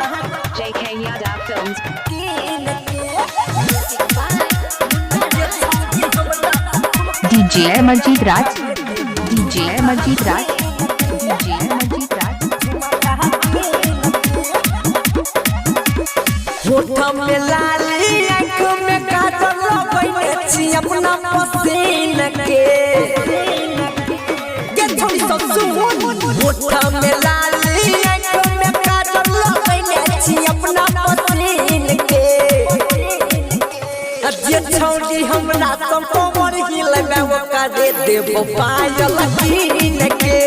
JK Yadav Films. DJ Amarjeet Raj, DJ Amarjeet Raj, DJ Amarjeet Raj. होठा में लाली आँख में काजल लगैले छी अपना पसीन के छोड़ी सब सुन होठा में लाली आँख में काजल लगैले छी अपना पसीन के जे छोड़ी हमरा सब कोमर हिलबे ओका दे देबो पायल कीन के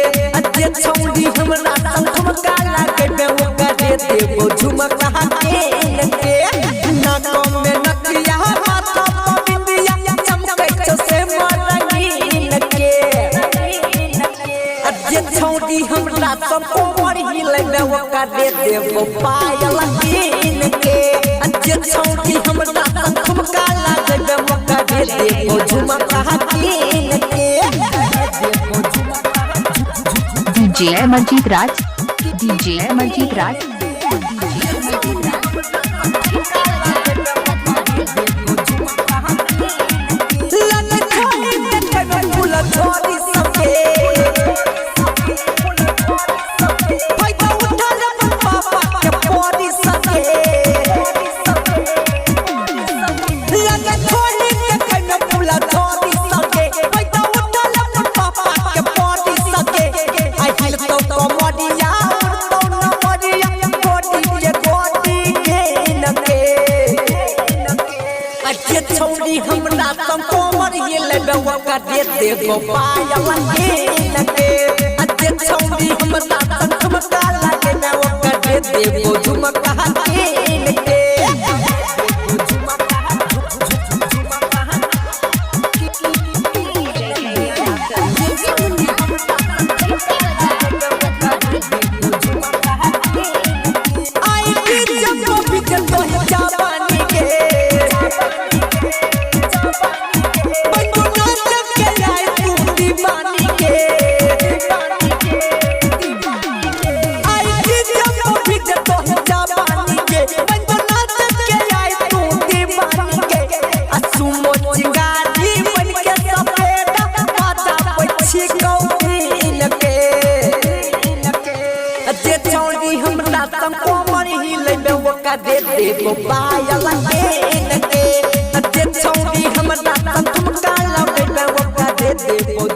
जे छोड़ी हमरा सब ठुमका लागबे ओका दे देबो झुमका कीन के नाकों में नथिया माथा पे बिंदिया चमकै से मरंगीन के जे छोड़ी हमरा सब कोमर हिलबे ओका दे देबो पायल कीन के जे छोड़ी हमरा सब ठुमका लागबे ओका दे देबो झुमका कीन के DJ Amarjeet Raj, DJ Amarjeet Raj. छोड़ी हमरा सब कोमर हिलबे ओका दे देबो पायल कीन के जे छोड़ी हमरा सब ठुमका लागबे ओका दे देबो झुमका कीन के आई जब भी तो जवानी के कोमर हिलबे ओका दे देबो पायल कीन के जे छोड़ी हमरा सब ठुमका लगबे ओका दे देबो